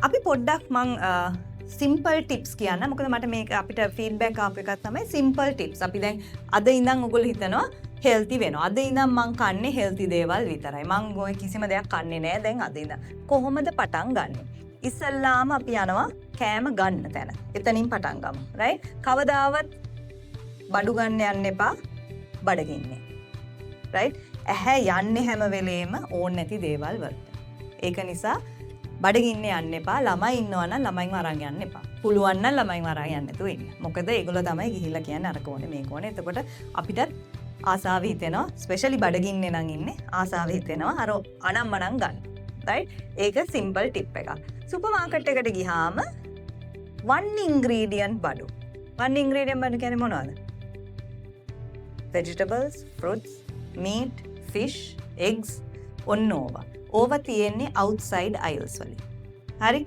අපි පොඩ්ඩක් මං සිම්පල් ටිප්ස් කියන්න. මොකද මට මේක අපිට ෆීඩ්බැක් ආපු එකක් තමයි සිම්පල් ටිප්ස්. අපි දැන් අද ඉඳන් ඔයගොල්ලෝ හිතනවා හෙල්ති වෙනවා. අද ඉඳන් මං කන්නේ හෙල්ති දේවල් විතරයි. මං ඔය කිසිම දෙයක් කන්නේ නෑ දැන් අද ඉඳන්. කොහොමද පටන් ගන්නෙ? ඉස්සල්ලාම අපි යනවා කෑම ගන්න තැන. එතනින් පටන් ගමු. රයිට්? කවදාවත් බඩු ගන්න යන්න එපා බඩගින්නේ. රයිට්? ඇහැ යන්නේ හැම වෙලේම ඕන නැති දේවල් වලට. ඒක නිසා බඩගින්නේ යන්න එපා. ළමයි ඉන්නවා නම් ළමයින්ව අරන් යන්න එපා. පුළුවන් නම් ළමයින්ව අරන් යන්න නැතුව ඉන්න. මොකද ඒගොල්ලෝ තමයි ගිහිල්ලා කියන්නේ අරක ඕනේ මේක ඕනේ. එතකොට අපිට ආසාව හිතෙනවා ස්පෙෂලි බඩගින්නේ නම් ඉන්නේ ආසාව හිතෙනවා අර අනම්මනම් ගන්න. රයිට්? ඒක සිම්පල් ටිප් එකක්. සුපර් මාකට් එකට ගියාම one ingredient බඩු. one ingredient බඩු කියන්නේ මොනවද? vegetables, fruits, meat, fish, eggs ඔන්න ඕවා. ඕවා තියෙන්නේ outside aisles වලින්. හරි?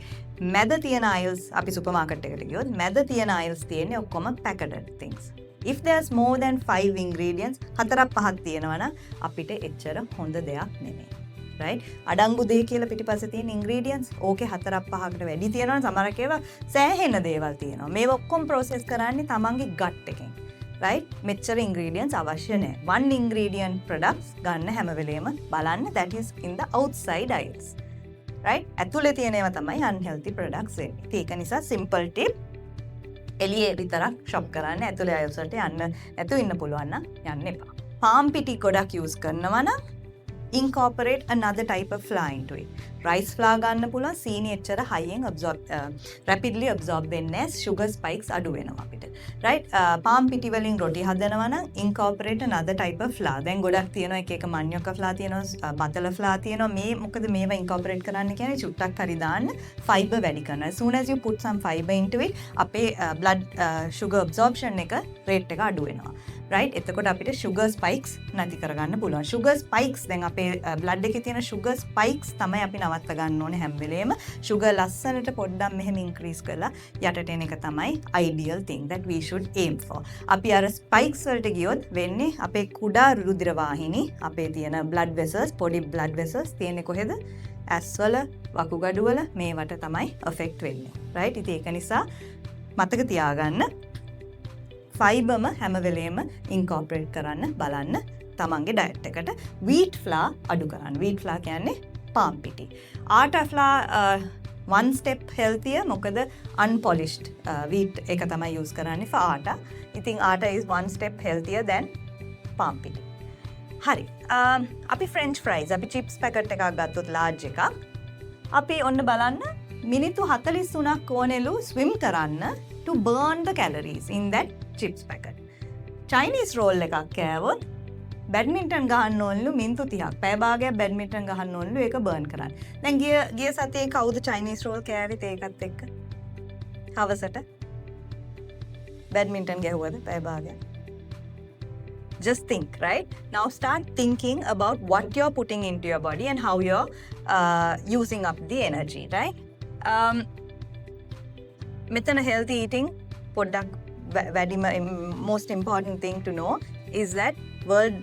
මැද තියෙන aisles අපි සුපර් මාකට් එකට ගියොත් මැද තියෙන aisles තියෙන්නේ ඔක්කොම packaged things. If there's more than 5 ingredients, 4-5ක් තියෙනවා නම් අපිට එච්චර හොඳ දෙයක් නෙමෙයි. right? අඩංගු දෙය කියලා පිටිපස්සේ තියෙන ingredients ඕකේ 4-5කට වැඩි තියෙනවා. සමහරක් ඒවා සෑහෙන දේවල් තියෙනවා. මේව ඔක්කොම process කරන්නේ තමන්ගේ gut එකෙන්. right? මෙච්චර ingredients අවශ්‍ය නැහැ. one ingredient products ගන්න හැම වෙලේම බලන්න that is in the outside aisles. right? ඇතුලේ තියෙන ඒවා තමයි unhealthy products වෙන්නේ. ඒක නිසා simple tip එළියේ විතරක් shop කරන්න ඇතුලේ aisles වලට යන්න නැතුව ඉන්න පුළුවන් නම් යන්න එපා. palm පිටි ගොඩක් use කරනවා නම් incorporate another type of flour into it. rice flour ගන්න පුළුවන් සීනි එච්චර high-ෙන් rapidly absorb වෙන්නේ නැහැ. sugar spikes අඩු වෙනවා අපිට. right? palm පිටි වලින් රොටි හදනවා නම් incorporate another type of flour. දැන් ගොඩක් තියෙනවා එක මන්යොක්ක flour තියෙනවා බතල flour තියෙනවා. මේ මොකද මේවා incorporate කරන්න කියන්නේ චුට්ටක් හරි දාන්න fiber වැඩි කරනවා. as soon as you put some fiber into it අපේ blood sugar absorption එක rate එක අඩු වෙනවා. right? එතකොට අපිට sugar spikes නැති කරගන්න පුළුවන්. sugar spikes දැන් අපේ blood එකේ තියෙන sugar spikes තමයි අපි නවත්ත ගන්න ඕනේ හැම වෙලේම. sugar ලස්සනට පොඩ්ඩක් මෙහෙම increase කරලා යටට එන එක තමයි ideal thing that we should aim for. අපි අර spikes වලට ගියොත් වෙන්නේ අපේ කුඩා රුධිර වාහිනී අපේ තියෙන blood vessels පොඩි blood vessels තියෙන්නේ කොහෙද? ඇස් වල වකුගඩු වල මේවට තමයි affect වෙන්නේ. right? ඉතින් ඒක නිසා මතක තියාගන්න ෆයිබර්ම හැම වෙලේම ඉන්කෝපරේට් කරන්න බලන්න තමන්ගේ ඩයට් එකට. wheat flour අඩු කරන්න. wheat flour කියන්නේ palm පිටි. atta flour one step healthier මොකද unpolished wheat එක තමයි use කරන්නේ for atta. ඉතින් atta is one step healthier than palm පිටි. හරි. අපි french fries අපි chips packet එකක් ගත්තොත් large එකක්. අපි ඔන්න බලන්න මිනිත්තු 43ක් ඕනෙලු swim කරන්න to burn the calories in that chips packet. Chinese roll එකක් කෑවොත් බැඩ්මින්ටන් ගහන්න ඕනලු මිනිත්තු 30ක්. පැය භාගයක් බැඩ්මින්ටන් ගහන්න ඕනලු ඒක බර්න් කරන්න. දැන් ගිය සතියේ කවුද Chinese roll කෑවෙත් ඒකත් එක්ක? හවසට බැඩ්මින්ටන් ගැහුවද පැය භාගයක්? Just think, right? Now start thinking about what you're putting into your body and how you're using up the energy, right? මෙතන healthy eating පොඩ්ඩක් වැඩිම most important thing to know is that World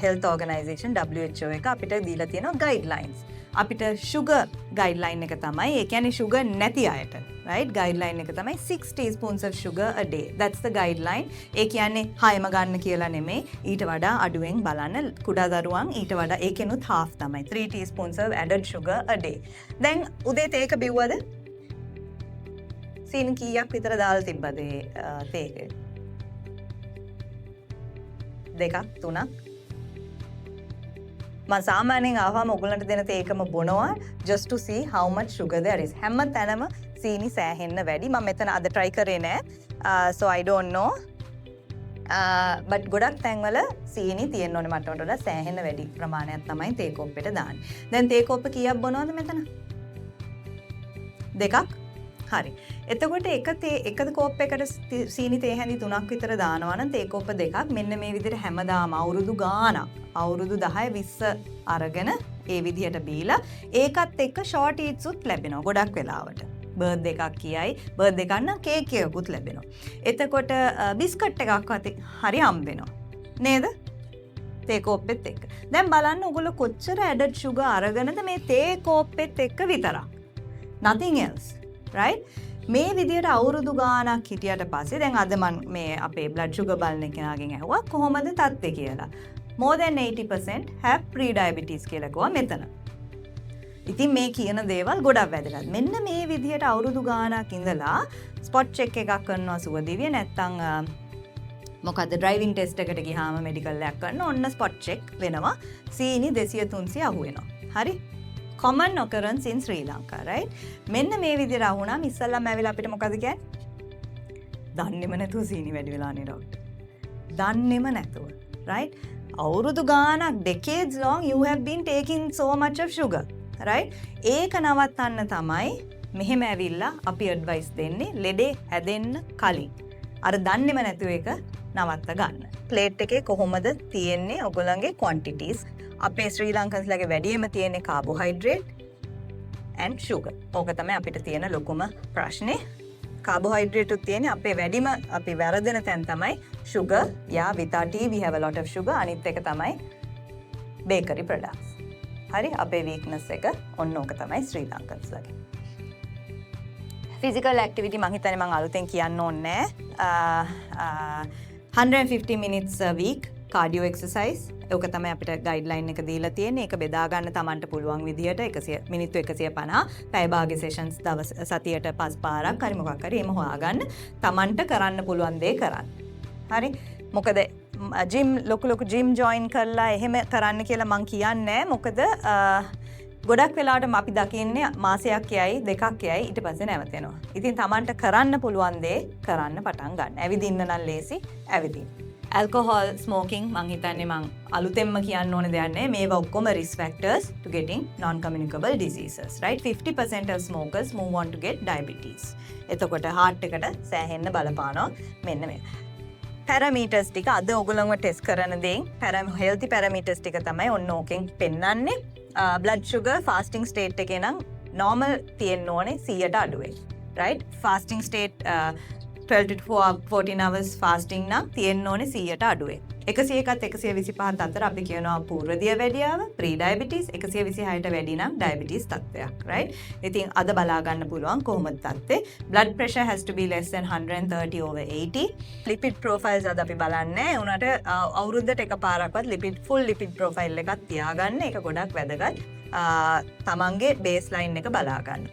Health Organization WHO එක අපිට දීලා තියෙනවා guidelines. අපිට sugar guideline එක තමයි ඒ කියන්නේ sugar නැති අයට right guideline එක තමයි 6 teaspoons of sugar a day. That's the guideline. ඒ කියන්නේ 6ම ගන්න කියලා නෙමෙයි ඊට වඩා අඩුවෙන් බලන්න. කුඩා දරුවන් ඊට වඩා ඒකෙනුත් half තමයි 3 teaspoons of added sugar a day. දැන් උදේට ඒක බිව්වද? සීනි කීයක් විතර දාලා තිබ්බද තේකේ? 2ක් 3ක්. මම සාමාන්‍යයෙන් ආවම ඔයගලන්ට දෙන තේකම බොනවා just to see how much sugar there is. හැම තැනම සීනි සෑහෙන්න වැඩි. මම මෙතන අද try කරේ නෑ. So I don't know. but ගොඩක් තැන්වල සීනි තියෙන්න ඕනේ මට වඩා සෑහෙන්න වැඩි ප්‍රමාණයක් තමයි තේ කොප්පෙට දාන්නේ. දැන් තේ කොප්ප කීයක් බොනවද මෙතන? 2ක්. හරි. එතකොට එක කෝප්පයකට සීනි තේ හැඳි 3ක් විතර දානවා නම් තේ කෝප්ප 2ක් මෙන්න මේ විදිහට හැමදාම අවුරුදු ගාණක් අවුරුදු 10 20 අරගෙන ඒ විදිහට බීලා ඒකත් එක්ක ෂෝට් ඊට්ස් උත් ලැබෙනවා ගොඩක් වෙලාවට. බර්ත්ඩේ එකක් කියයි බර්ත්ඩේ එකක් නම් කේක් එකකුත් ලැබෙනවා. එතකොට බිස්කට් එකක් හරි හම්බ වෙනවා. නේද? තේ කෝප්පෙත් එක්ක. දැන් බලන්න ඔයගොල්ලෝ කොච්චර ඇඩඩ් sugar අරගෙනද මේ තේ කෝප්පෙත් එක්ක විතරක්. nothing else, right? මේ විදියට අවුරුදු ගාණක් හිටියට පස්සේ දැන් අද මම මේ අපේ blood sugar බලන කෙනාගෙන් ඇහුවා කොහොමද තත්ත්වය කියලා. More than 80% have pre-diabetes කියලා කිව්වා මෙතන. ඉතින් මේ කියන දේවල් ගොඩක් වැදගත්. මෙන්න මේ විදිහට අවුරුදු ගාණක් ඉඳලා ස්පොට් චෙක් එකක් කරනවා සුවදිවිය නැත්තම් මොකද ඩ්‍රයිවිං ටෙස්ට් එකට ගියාම මෙඩිකල් එකක් කරන ඔන්න ස්පොට් චෙක් වෙනවා. සීනි 200 300 අහු වෙනවා. හරි? common occurrence in Sri Lanka, right? මෙන්න මේ විදිහට අහුණාම ඉස්සල්ලාම ඇවිල්ලා අපිට මොකද කියන්නේ? දන්නේම නැතුව සීනි වැඩි වෙලානේ ඩොක්ටර්. දන්නේම නැතුව, right? අවුරුදු ගාණක් decades long you have been taking so much of sugar, right? ඒක නවත්තන්න තමයි මෙහෙම ඇවිල්ලා අපි ඇඩ්වයිස් දෙන්නේ ලෙඩේ හැදෙන්න කලින්. අර දන්නේම නැතුව ඒක නවත්ත ගන්න. ප්ලේට් එකේ කොහොමද තියෙන්නේ ඔයගොල්ලන්ගේ quantities? අපේ ශ්‍රී ලංකන්ස්ලාගේ වැඩිම තියෙන්නේ carbohydrate and sugar. ඕක තමයි අපිට තියෙන ලොකුම ප්‍රශ්නේ. carbohydrate උත් තියෙන්නේ අපේ වැඩිම අපි වැරදෙන තැන තමයි sugar. Yeah, with our tea we have a lot of sugar. අනිත් එක තමයි bakery products. හරි අපේ weakness එක ඔන්න ඕක තමයි ශ්‍රී ලංකන්ස්ලාගේ. physical activity මං හිතන්නේ මං අලුතෙන් කියන්න ඕනේ නැහැ. 150 minutes a week cardio exercise. ඒක තමයි අපිට ගයිඩ්ලයින් එක දීලා තියෙන්නේ. ඒක බෙදා ගන්න Tamanට පුළුවන් විදිහට 100 මිනිත්තු 150 පැය භාග සෙෂන්ස් දවස් සතියට 5 පාරක් හරි මොකක් හරි එහෙම හොයාගන්න. Tamanට කරන්න පුළුවන් දේ කරන්න. හරි? මොකද ජිම් ලොකු ජිම් ජොයින් කරලා එහෙම කරන්න කියලා මං කියන්නේ නැහැ. මොකද ගොඩක් වෙලාවට අපි දකින්නේ මාසයක් යයි දෙකක් යයි ඊට පස්සේ නැවතෙනවා. ඉතින් Tamanට කරන්න පුළුවන් දේ කරන්න පටන් ගන්න. ඇවිදින්න නම් ලේසි ඇවිදින්න. alcohol smoking මං හිතන්නේ මං අලුතෙන්ම කියන්න ඕන දෙයක් නෑ. මේවා ඔක්කොම risk factors to getting non-communicable diseases, right? 50% of smokers move on to get diabetes. එතකොට heart එකට සෑහෙන්න බලපානවා මෙන්න මේ. parameters ටික අද ඔයගොල්ලන්ව ටෙස්ට් කරන දෙයින් healthy parameters ටික තමයි ඔන්න ඕකෙන් පෙන්වන්නේ. blood sugar fasting state එකේ නම් normal තියෙන්න ඕනේ 100ට අඩුවෙන්, right? fasting state 12 to 14 hours fasting නම් තියෙන්න ඕනේ 100ට අඩුවෙන්. 101ත් 125ත් අතර අපි කියනවා පූර්ව දියවැඩියාව pre-diabetes, 126ට වැඩි නම් diabetes තත්ත්වයක්, right? ඉතින් අද බලා ගන්න පුළුවන් කොහොමද තත්ත්වය. blood pressure has to be less than 130 over 80. lipid profiles අද අපි බලන්නේ. උනට අවුරුද්දට එකපාරක්වත් full lipid profile එකක් තියාගන්න. ඒක ගොඩක් වැදගත්. තමන්ගේ baseline එක බලා ගන්න.